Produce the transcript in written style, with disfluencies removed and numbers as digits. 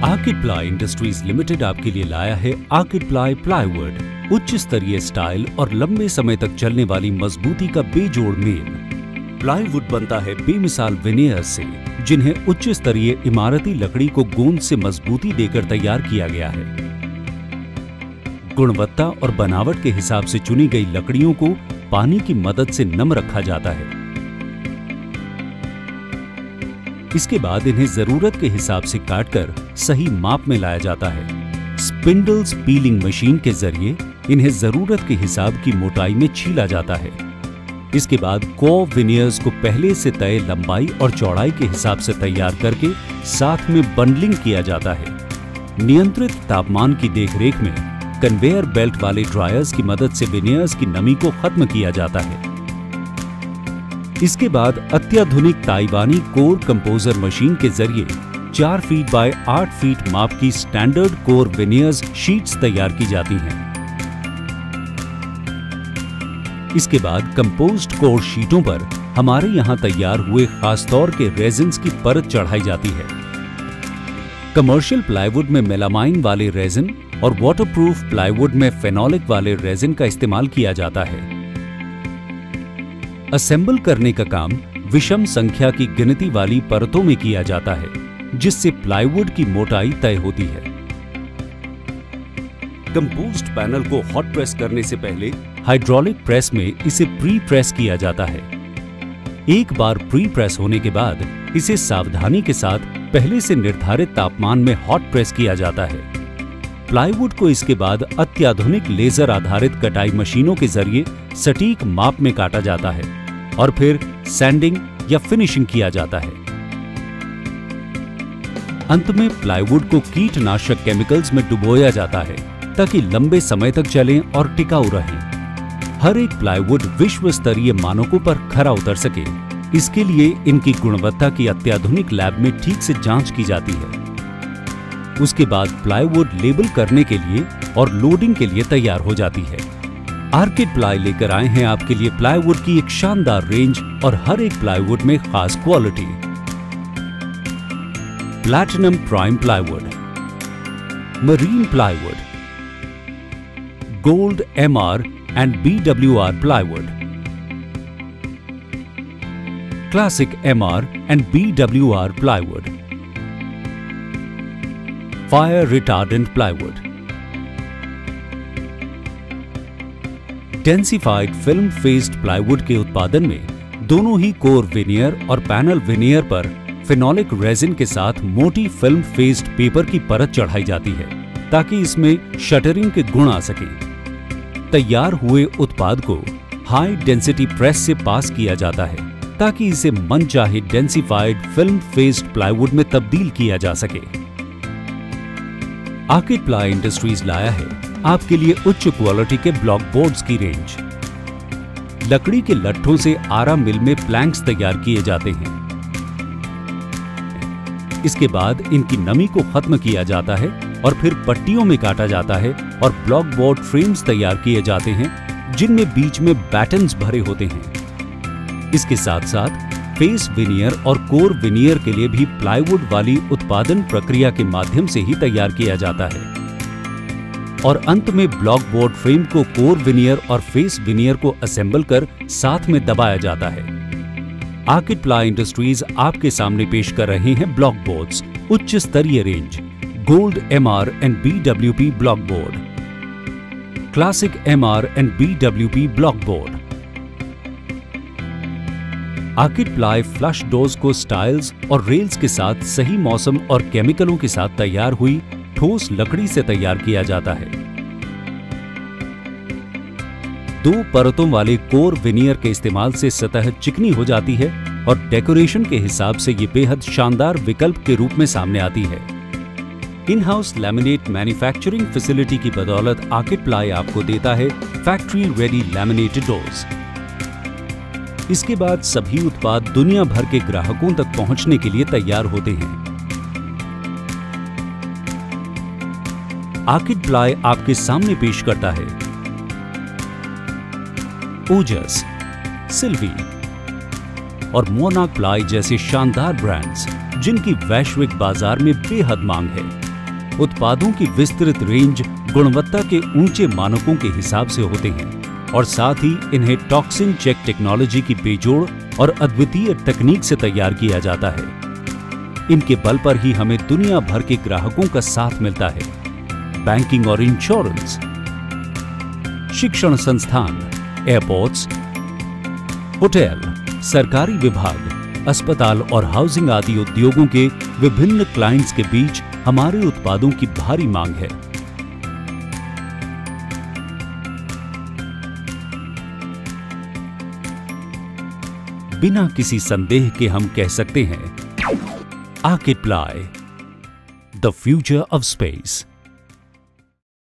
Orchid ply industries limited आपके लिए लाया है आर्किड प्लाई प्लाईवुड। उच्च स्तरीय स्टाइल और लंबे समय तक चलने वाली मजबूती का बेजोड़ मेल। प्लाईवुड बनता है बेमिसाल विनियर से, जिन्हें उच्च स्तरीय इमारती लकड़ी को गोंद से मजबूती देकर तैयार किया गया है। गुणवत्ता और बनावट के हिसाब से चुनी गई लकड़ियों को पानी की मदद से नम रखा जाता है। इसके बाद इन्हें जरूरत के हिसाब से काटकर सही माप में लाया जाता है। स्पिंडल्स पीलिंग मशीन के जरिए इन्हें जरूरत के हिसाब की मोटाई में छीला जाता है। इसके बाद कोर विनियर्स को पहले से तय लंबाई और चौड़ाई के हिसाब से तैयार करके साथ में बंडलिंग किया जाता है। नियंत्रित तापमान की देखरेख में कन्वेयर बेल्ट वाले ड्रायर्स की मदद से विनियर्स की नमी को खत्म किया जाता है। इसके बाद अत्याधुनिक ताइवानी कोर कंपोजर मशीन के जरिए 4 फीट बाय 8 फीट माप की स्टैंडर्ड कोर विनियर्स शीट्स तैयार की जाती हैं। इसके बाद कंपोज्ड कोर शीटों पर हमारे यहां तैयार हुए खासतौर के रेजिन्स की परत चढ़ाई जाती है। कमर्शियल प्लाईवुड में मेलामाइन वाले रेजिन और वाटरप्रूफ प्लाईवुड में फेनोलिक वाले रेजिन का इस्तेमाल किया जाता है। असेंबल करने का काम विषम संख्या की गिनती वाली परतों में किया जाता है, जिससे प्लाईवुड की मोटाई तय होती है। कंपोज्ड पैनल को हॉट प्रेस करने से पहले हाइड्रोलिक प्रेस में इसे प्री प्रेस किया जाता है। एक बार प्री प्रेस होने के बाद इसे सावधानी के साथ पहले से निर्धारित तापमान में हॉट प्रेस किया जाता है। प्लाईवुड को इसके बाद अत्याधुनिक लेजर आधारित कटाई मशीनों के जरिए सटीक माप में काटा जाता है और फिर सैंडिंग या फिनिशिंग किया जाता है। अंत में प्लाईवुड को कीटनाशक केमिकल्स में डुबोया जाता है ताकि लंबे समय तक चलें और टिकाऊ रहें। हर एक प्लाईवुड विश्व स्तरीय मानकों पर खरा उतर सके, इसके लिए इनकी गुणवत्ता की अत्याधुनिक लैब में ठीक से जांच की जाती है। उसके बाद प्लाईवुड लेबल करने के लिए और लोडिंग के लिए तैयार हो जाती है। आर्किड प्लाई लेकर आए हैं आपके लिए प्लाईवुड की एक शानदार रेंज और हर एक प्लाईवुड में खास quality. Platinum prime plywood, marine plywood, gold MR and BWR plywood, classic MR and BWR plywood, fire retardant plywood, densified film faced plywood के उत्पादन में दोनों ही कोर विनियर और पैनल विनियर पर फेनोलिक रेजिन के साथ मोटी फिल्म फेस्ड पेपर की परत चढ़ाई जाती है ताकि इसमें शटरिंग के गुण आ सके। तैयार हुए उत्पाद को हाई डेंसिटी प्रेस से पास किया जाता है ताकि इसे मनचाहे डेंसिफाइड फिल्म फेस्ड प्लाईवुड में तब्दील किया जा सके। आर्किड प्लाई इंडस्ट्रीज लाया है आपके लिए उच्च क्वालिटी के ब्लॉक बोर्ड्स की रेंज। लकड़ी के लट्ठों से आरा मिल में प्लैंक्स तैयार किए जाते हैं। इसके बाद इनकी नमी को खत्म किया जाता है और फिर पट्टियों में काटा जाता है और ब्लॉक बोर्ड फ्रेम्स तैयार किए जाते हैं जिनमें बीच में बैटन्स भरे होते हैं। इसके साथ साथ फेस विनियर और कोर विनियर के लिए भी प्लाईवुड वाली उत्पादन प्रक्रिया के माध्यम से ही तैयार किया जाता है और अंत में ब्लॉक बोर्ड फ्रेम को कोर विनियर और फेस विनियर को असेंबल कर साथ में दबाया जाता है। आर्किड प्लाई इंडस्ट्रीज आपके सामने पेश कर रहे हैं ब्लॉक बोर्ड्स उच्च स्तरीय range, gold MR and BWP block board, classic MR and BWP block board. Orchid ply flush doors को स्टाइल्स और रेल्स के साथ सही मौसम और केमिकलों के साथ तैयार हुई ठोस लकड़ी से तैयार किया जाता है। 2 परतों वाले कोर विनियर के इस्तेमाल से सतह चिकनी हो जाती है और डेकोरेशन के हिसाब से ये बेहद शानदार विकल्प के रूप में सामने आती है। In house laminate manufacturing facility की बदौलत आर्किड प्लाई आपको देता है फैक्ट्री रेडी लैमिनेटेड डोर्स। इसके बाद सभी उत्पाद दुनिया भर के ग्राहकों तक पहुंचने के लिए तैयार होते हैं। आर्किड प्लाई आपके सामने पेश करता है ओजस, सिल्वी और मोनार्क प्लाई जैसे शानदार ब्रांड्स जिनकी वैश्विक बाजार में बेहद मांग है। उत्पादों की विस्तृत रेंज गुणवत्ता के ऊंचे मानकों के हिसाब से होते हैं और साथ ही इन्हें टॉक्सिन चेक टेक्नोलॉजी की बेजोड़ और अद्वितीय तकनीक से तैयार किया जाता है। इनके बल पर ही हमें दुनिया भर के ग्राहकों का साथ मिलता है। बैंकिंग और इंश्योरेंस, शिक्षण संस्थान, एयरपोर्ट्स, होटल, सरकारी विभाग, अस्पताल और हाउसिंग आदि उद्योगों के विभिन्न क्लाइंट्स के बीच हमारे उत्पादों की भारी मांग है। बिना किसी संदेह के हम कह सकते हैं, आर्किप्लाई, द फ्यूचर ऑफ स्पेस।